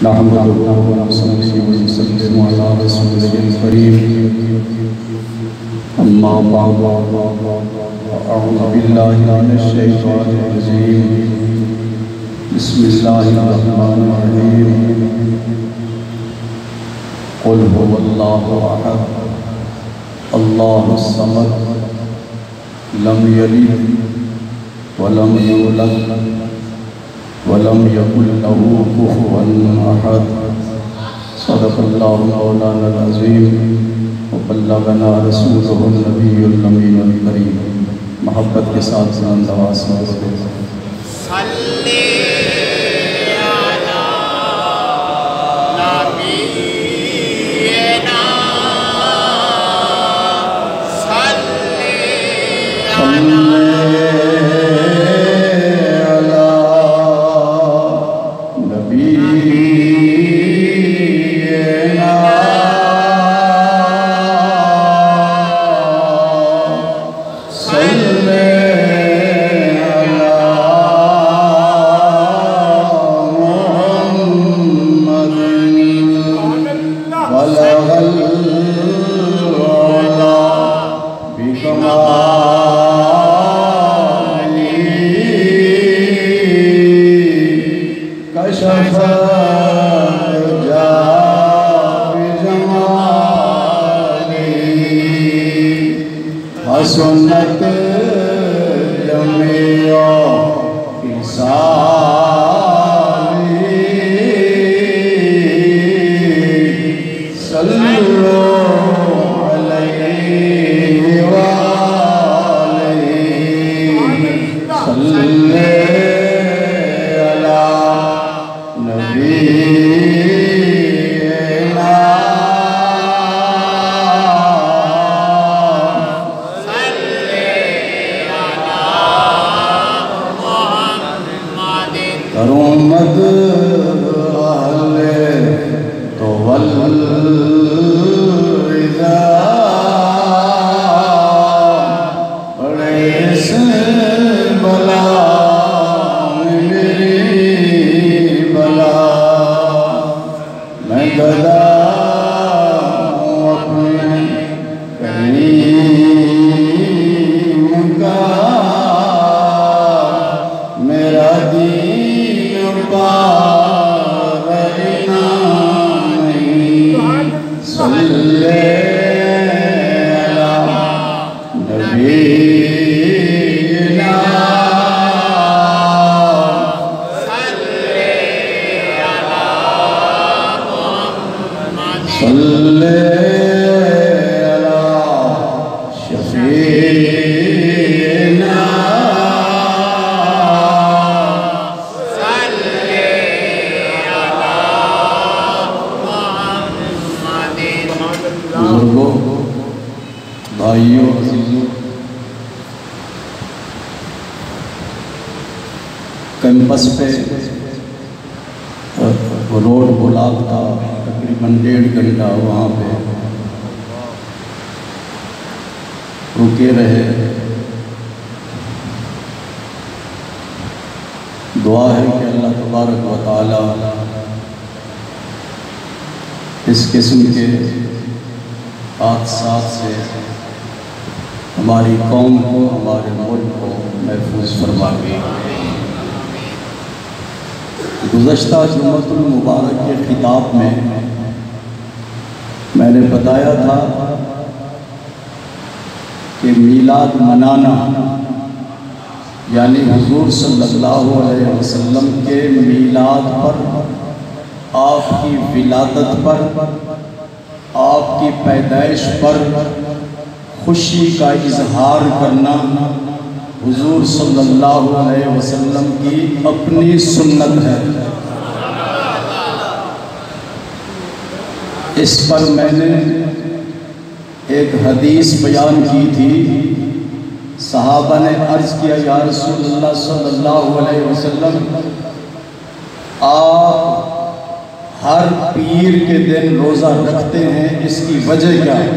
नहमदुहु व नस्तईनुहु व नसल्लिमु अला रसूलिहिल करीम। अम्मा बअद, अऊज़ु बिल्लाहि मिनश शैतानिर रजीम। बिस्मिल्लाहिर रहमानिर रहीम। कुल हुवल्लाहु अहद, अल्लाहुस समद, लम यलिद व लम यूलद वलम यकुल लहू कुफुवन अहद। सदक़ल्लाहु मौलाना अज़ीम व बल्लगना रसूलुहुन नबियुल अमीनुल करीम। मोहब्बत के साथ सलाम-नवाज़ सल्ले अला नबीना सल्ले सुन्नत जमियो किसानी सल्लल्लाहु अलैहि व आलिहि सल्ले अला नबी करूमत अहले तो वल्लिदा बड़े से बला मेरी बला मैं गदा अपने करीम का मेरा सल्ले अला नबीना सल्ले अला मुहम्मद सल्ले अला शफीना भाइयों अज़ीज़ों, कैंपस पे रोड ब्लॉक था, तकरीबन 1.5 घंटा वहाँ पे रुके रहे। दुआ है कि अल्लाह तबारक व तआला इस किस्म के हादसात से हमारी कौम को, हमारे मुल्क को महफूज फरमाए। गुज़श्ता जुम्मतुल मुबारक के खिताब में मैंने बताया था कि मीलाद मनाना यानी हुज़ूर सल्लल्लाहु अलैहि वसल्लम के मीलाद पर, आपकी विलादत पर, आपकी पैदाइश पर खुशी का इजहार करना हुजूर सल्लल्लाहु अलैहि वसल्लम की अपनी सुन्नत है। इस पर मैंने एक हदीस बयान की थी। सहाबा ने अर्ज़ किया, या रसूलल्लाह सल्लल्लाहु अलैहि वसल्लम, आप हर पीर के दिन रोज़ा रखते हैं, इसकी वजह क्या है?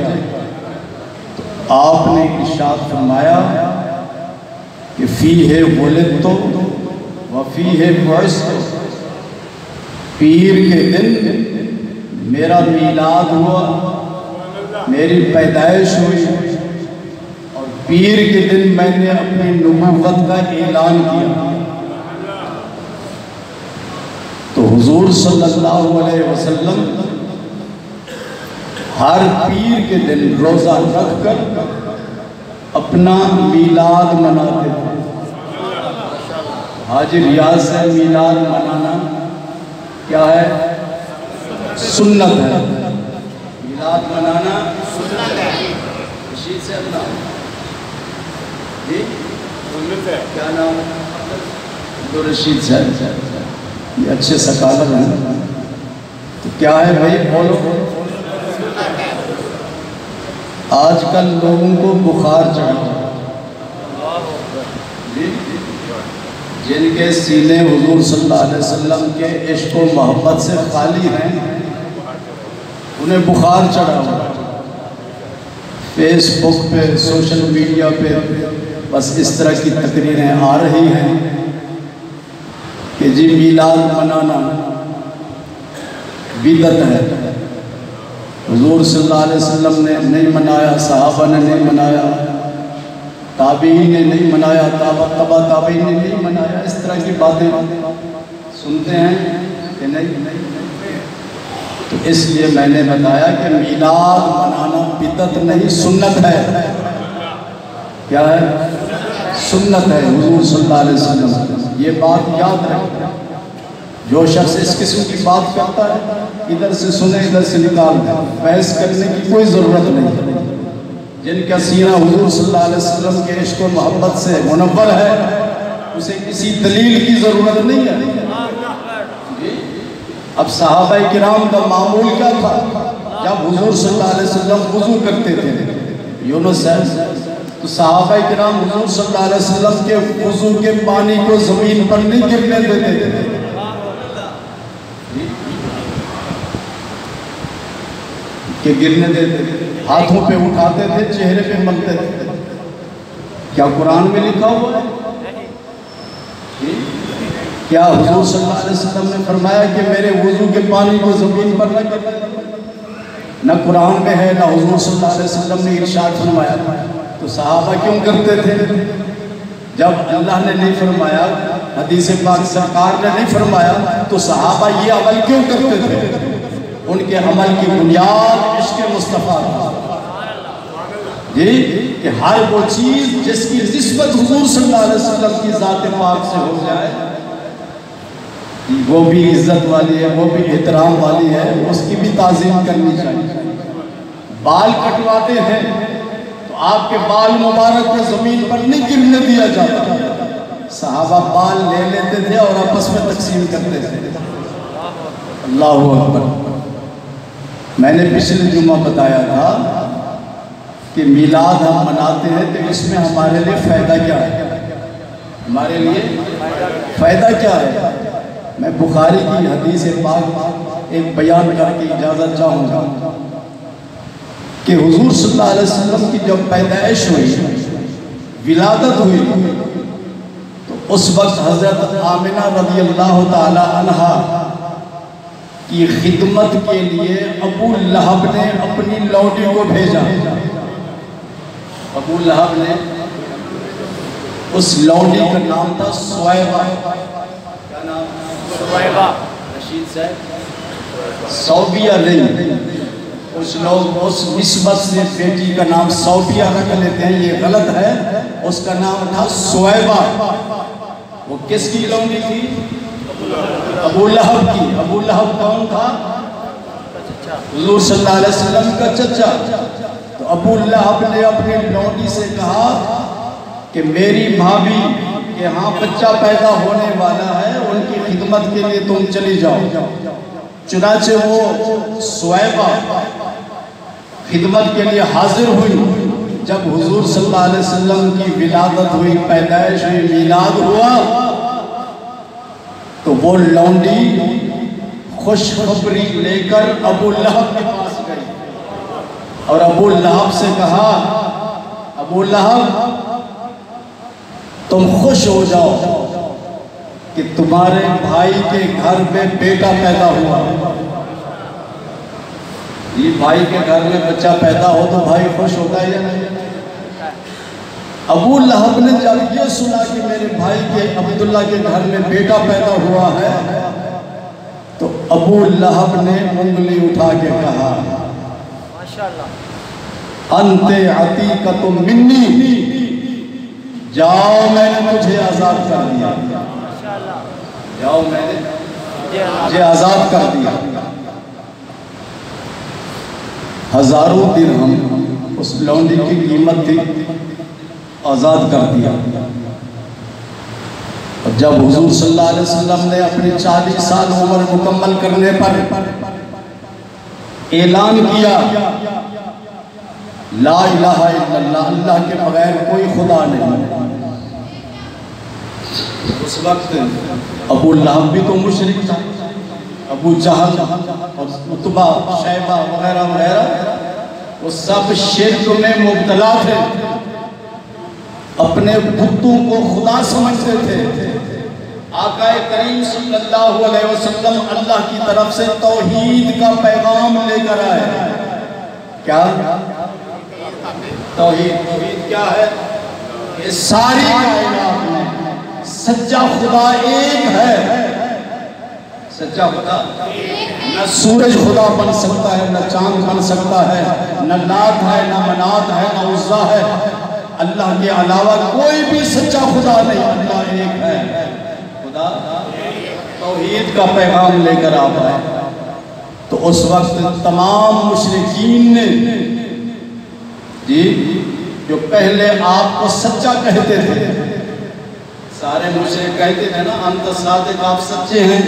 तो आपने इरशाद फरमाया कि फ़ीहे वुलिदतु व फ़ीहे बुइस्तु, पीर के दिन मेरा मीलाद हुआ, मेरी पैदाइश हुई, और पीर के दिन मैंने अपनी नबूवत का ऐलान किया। तो हुजूर सल्लल्लाहु अलैहि वसल्लम हर पीर के दिन रोज़ा रखकर अपना मीलाद मनाते थे। हाजी रियाज से मीलाद मनाना क्या है? सुन्नत है। मीलाद मनाना सुन्नत है। रशीद से अपना जी सुन्नत है। क्या नाम? तो रशीद साहब, ये अच्छे सकालर हैं। तो क्या है भाई, बोलो। आजकल लोगों को बुखार चढ़ा, जिनके सीने हुजूर सल्लल्लाहु अलैहि वसल्लम के इश्क व मोहब्बत से खाली हैं, उन्हें बुखार चढ़ा हुआ। फेसबुक पे, सोशल मीडिया पे बस इस तरह की तकरीरें आ रही हैं कि जी मीलाद मनाना बिदअत है। हुजूर सल्लल्लाहु अलैहि वसल्लम ने नहीं मनाया, सहाबा ने नहीं मनाया, ताबीन ने नहीं मनाया, तबा ताबीन ने नहीं मनाया। इस तरह की बातें सुनते हैं कि नहीं। तो इसलिए मैंने बताया कि मीलाद मनाना बिदअत नहीं, सुन्नत है। क्या है? सुन्नत है हुजूर सल्लल्लाहु अलैहि वसल्लम। ये बात याद रखें। जो शख्स इस किस्म की बात करता है, इधर से सुने इधर से निकाल दे, बहस करने की कोई ज़रूरत नहीं। जिनका सीना हुजूर सल्लल्लाहु अलैहि वसल्लम के इश्क व मोहब्बत से मुनव्वर है, उसे किसी दलील की ज़रूरत नहीं है। अब सहाबाए किराम का मामूल क्या था? जब हुजूर सल्लल्लाहु अलैहि वसल्लम वुज़ू करते थे, यूनुस है, तो सहाबाए किराम हुजूर सल्लल्लाहु अलैहि वसल्लम के वुज़ू के पानी को ज़मीन पर नहीं गिरने देते थे। कि गिरने देते थे, हाथों पे उठाते थे, चेहरे पे मलते थे। क्या कुरान में लिखा हुआ है? क्या हुजूर सल्लल्लाहु अलैहि वसल्लम ने फरमाया कि मेरे वुज़ू के पानी को ज़मीन पर न गिरने? न कुरान में है, ना हुजूर सल्लल्लाहु अलैहि वसल्लम ने इरशाद फरमाया। तो सहाबा क्यों करते थे? जब अल्लाह ने नहीं फरमाया, हदीस पाक सरकार ने नहीं फरमाया, तो सहाबा ये अमल क्यों करते थे? उनके अमल की बुनियाद इश्क़ मुस्तफ़ा जी, कि हर वो चीज़ जिसकी निस्बत हुजूर सल्लल्लाहु अलैहि वसल्लम की ज़ात पाक से हो जाए, वो भी इज्जत वाली है, वो भी एहतराम वाली है, उसकी भी ताज़ीम करनी चाहिए। बाल कटवाते हैं तो आपके बाल मुबारक को ज़मीन पर नहीं गिरने दिया जाता। सहाबा बाल ले लेते थे और आपस में तकसीम करते थे। अल्लाहु अकबर। मैंने पिछले जुम्मा बताया था कि मीलाद हम मनाते हैं तो इसमें हमारे लिए फ़ायदा क्या है? हमारे लिए फ़ायदा क्या है? मैं बुखारी की हदीस पाक एक बयान करके इजाज़त चाहूँगा कि हुजूर सल्लल्लाहु अलैहि वसल्लम की जब पैदाइश हुई, विलादत हुई, तो उस वक्त हज़रत आमिना रज़ियल्लाहु ताला अन्हा की खिदमत के लिए अबू लहब ने अपनी लौंडी को भेजा। अबू लहब ने, उस लौंडी का नाम था सुवैबा। क्या नाम? सुवैबा। रशीद साहब, सौबिया नहीं, कुछ लोग उस निस्बत से बेटी का नाम सौबिया रख लेते हैं, ये गलत है। उसका नाम था सुवैबा। वो किसकी लौंडी थी? अबू लहब की। अबू लहब कौन था? हुजूर सल्लल्लाहु अलैहि वसल्लम का चचा। तो अबू लहब ने अपनी लौंडी से कहा कि मेरी भाभी के यहाँ बच्चा पैदा होने वाला है, उनकी खिदमत के लिए तुम चली जाओ। चुनाचे वो सुवैबा खिदमत के लिए हाजिर हुई। जब हुजूर सल्लल्लाहु अलैहि वसल्लम की विलादत हुई, पैदाइश हुई, मीलाद हुआ, तो वो लौंडी खुशखबरी लेकर अबू लहब के पास गई और अबू लहब से कहा, अबू लहब तुम खुश हो जाओ कि तुम्हारे भाई के घर में बेटा पैदा हुआ। ये भाई के घर में बच्चा पैदा हो तो भाई खुश होता है या नहीं? अबू लहब ने जब ये सुना कि मेरे भाई के अब्दुल्ला के घर में बेटा पैदा हुआ है, तो अबू लहब ने उंगली उठा के कहा, माशाअल्लाह, अंते अतीकतुम मिन्नी, जाओ मैंने तुझे आजाद कर दिया, जाओ मैंने तुझे आजाद कर दिया। हजारों दिरहम उस लौंडी की कीमत थी, आजाद कर दिया। और जब हुजूर सल्लल्लाहु अलैहि वसल्लम ने अपने 40 साल उम्र मुकम्मल करने पर ऐलान किया, ला इलाहा इल्लल्लाह, अल्लाह के बगैर कोई खुदा नहीं, उस वक्त अबू लहब भी तो मुशरिक था, अबू जहल और उतबा शैबा वगैरह वगैरह, वो सब शिर्क में मुब्तला थे, अपने बुतों को खुदा समझते थे। आकाए करीम सल्लल्लाहु अलैहि वसल्लम अल्लाह की तरफ से तौहीद का पैगाम लेकर आए। क्या तौहीद? तौहीद क्या है? ये सारी कायनात में सच्चा खुदा एक है। सच्चा खुदा न सूरज खुदा बन सकता है, न चांद बन सकता है, न लात है, न मनात है, न उज़्ज़ा है। अल्लाह के अलावा कोई भी सच्चा खुदा नहीं, अल्लाह एक है। खुदा तौहीद का पैगाम लेकर आता है। तो उस वक्त तमाम मुशरिकीन ने जी, जो पहले आपको सच्चा कहते थे, सारे मुशरिक कहते थे ना, अंत सादिक, आप सच्चे हैं,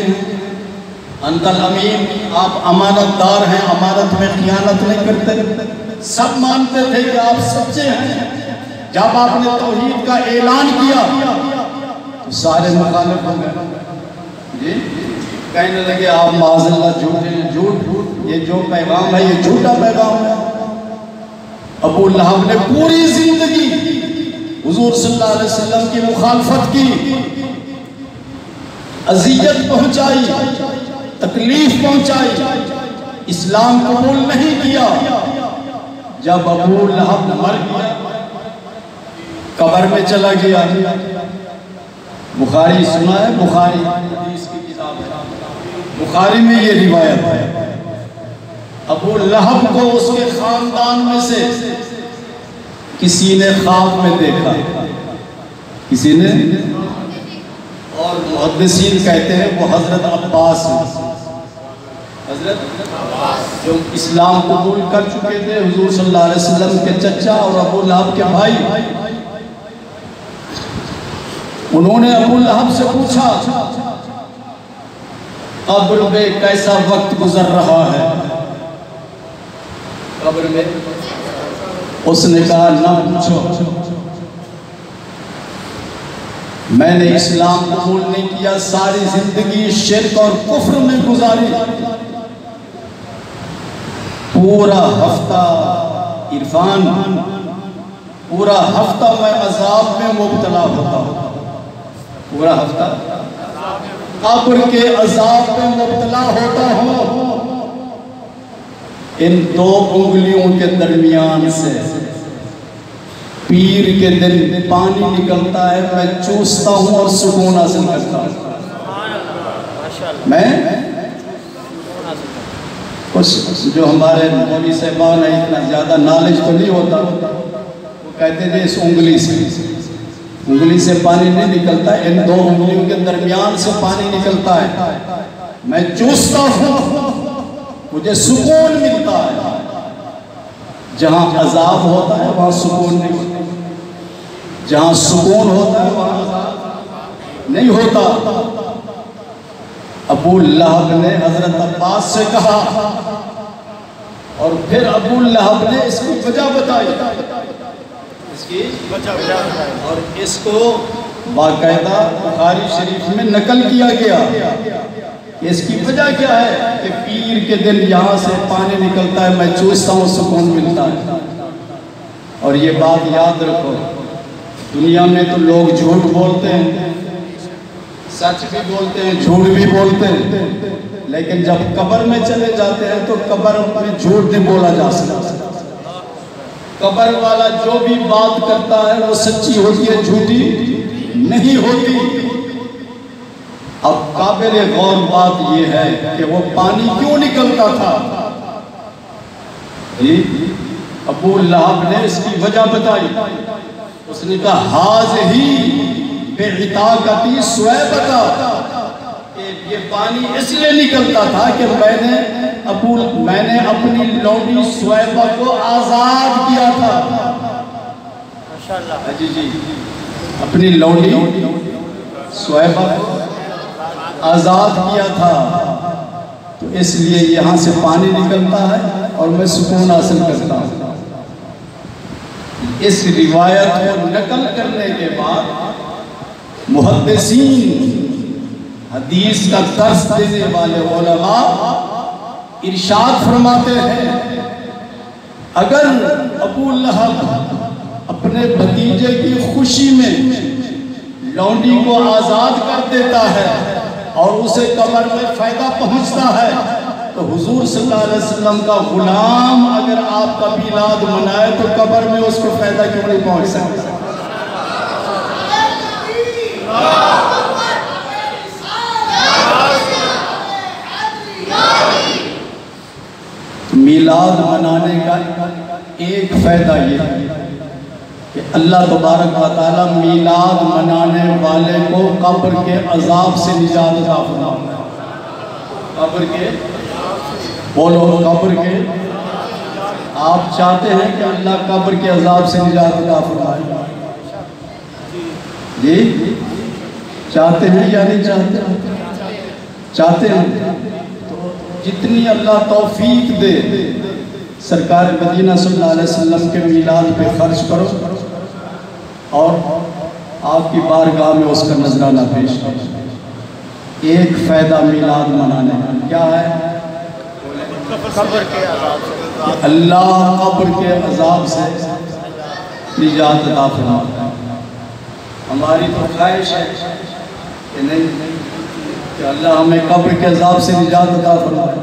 अंतल अमीन, आप अमानतदार हैं, अमानत में खियानत नहीं करते। सब मानते थे कि आप सच्चे हैं। जब आपने तौहीद का ऐलान किया तो सारे मुखालिफ हो गए जी, कहने लगे आप माज़अल्लाह झूठे हैं, झूठ, ये जो पैगाम है ये झूठा पैगाम है। अबू लहब ने पूरी जिंदगी हुजूर सल्लल्लाहु अलैहि वसल्लम की मुखालफत की, अज़ियत पहुंचाई, तकलीफ पहुंचाई, इस्लाम कबूल नहीं किया। जब अबू लहब मर गया, कब्र में चला गया, बुखारी सुना है, बुखारी हदीस की किताब है, बुखारी में ये रिवायत है। अबू लहब को उसके खानदान में से किसी ने ख्वाब में देखा, किसी ने, और मुहद्दिसीन कहते हैं वो हजरत अब्बास, हजरत जो इस्लाम कबूल कर चुके थे, हुजूर सल्लल्लाहु अलैहि वसल्लम के चचा और अबू लहब के भाई। उन्होंने अबू लहब से पूछा, कब्र में कैसा वक्त गुजर रहा है? कब्र में? उसने कहा ना पूछो, मैंने इस्लाम कबूल नहीं किया, सारी जिंदगी शिर्क और कुफ्र में गुजारी, पूरा हफ्ता इरफान, पूरा हफ्ता मैं अजाब में मुब्तला होता हूँ, पूरा हफ्ता कब्र के अजाब में मुब्तला होता हूँ। इन दो उंगलियों के दरमियान से पीर के दिन पानी निकलता है, मैं चूसता हूँ और सुकून हासिल करता हूँ। मैं कुछ जो हमारे मौलवी साहबान है, इतना ज़्यादा नॉलेज तो नहीं होता, वो कहते थे इस उंगली से पानी नहीं निकलता, इन दो उंगलियों के दरमियान से पानी निकलता है, मैं चूसता हूँ, मुझे सुकून मिलता है। जहाँ अजाब होता है वहाँ सुकून नहीं होता, जहाँ सुकून होता है वहाँ अजाब नहीं होता। अबू लहब ने हजरत अब्बास से कहा, और फिर अबू लहब ने इसकी वजह बताई, इसकी वजह, और इसको बाकायदा बुखारी शरीफ में नकल किया गया। इसकी वजह क्या है कि पीर के दिन यहाँ से पानी निकलता है, मैं चूसता हूँ, सुकून मिलता है। और ये बात याद रखो, दुनिया में तो लोग झूठ बोलते हैं, सच भी बोलते हैं, झूठ भी बोलते हैं, लेकिन जब कब्र में चले जाते हैं तो कब्र में झूठ नहीं बोला जा सकता। कब्र वाला जो भी बात करता है वो सच्ची होती है, झूठी नहीं होती। अब काबिल गौर बात यह है कि वो पानी क्यों निकलता था। अबू लहब ने इसकी वजह बताई। उसने कहा हाज ही बेइताकती स्वैबता, ये पानी इसलिए निकलता था कि मैंने अपनी लौंडी स्वैबा को आजाद किया था। माशाअल्लाह जी जी, अपनी लौंडी स्वैबा को आजाद किया था, तो इसलिए यहाँ से पानी निकलता है और मैं सुकून हासिल करता हूँ। इस रिवायत को नकल करने के बाद मुहद्दिसीन, हदीस का दर्स देने वाले उलमा इरशाद फरमाते हैं, अगर अबू लहब अपने भतीजे की खुशी में लौंडी को आजाद कर देता है और उसे कब्र में फायदा पहुंचता है, तो हुजूर सल्लल्लाहु अलैहि वसल्लम का गुलाम अगर आपका मिलाद मनाए तो कब्र में उसको फायदा क्यों नहीं पहुंच सकता। मिलाद मनाने का एक फायदा ये है कि अल्लाह तबारक व तआला मिलाद मनाने वाले को कब्र के अजाब से निजात अता फरमाता है। कब्र के बोलो, कब्र के, आप चाहते हैं कि अल्लाह कब्र के अजाब से निजात अता फरमाए जी? चाहते हैं या नहीं चाहते? चाहते हैं तो जितनी अल्लाह तौफीक दे सरकार मदीना सल्लल्लाहु अलैहि वसल्लम के मिलाद पे खर्च करो और आपकी बारगाह में उसका नजराना पेश करो। एक फायदा मिलाद मनाने का क्या है? कब्र के अजाब से, अल्लाह कब्र के अजाब से निजात अता फरमाता है। हमारी तो ख्वाहिश है कि नहीं कि अल्लाह हमें कब्र के अजाब से निजात अता फरमाए,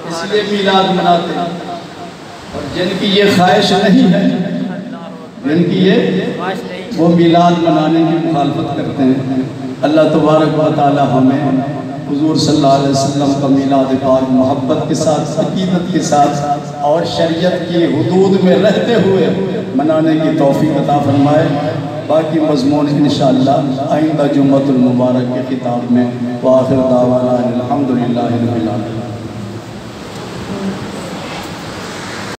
इसलिए मिलाद मनाते हैं। और जिनकी ये ख्वाहिश नहीं है, जिनकी ये वो मिलाद मनाने की मुखालफत करते हैं, अल्लाह तबारक व तआला हमें हुजूर सल्लल्लाहु अलैहि वसल्लम का मिलाद पाक मोहब्बत के साथ, अकीदत के साथ और शरीयत की हुदूद में रहते हुए मनाने की तौफीक अता फरमाए। बाकी मज़मून इंशाअल्लाह आइंदा जुम्मतुल मुबारक के खिताब में। व आखिर दावाना अल्हम्दुलिल्लाहि रब्बिल आलमीन।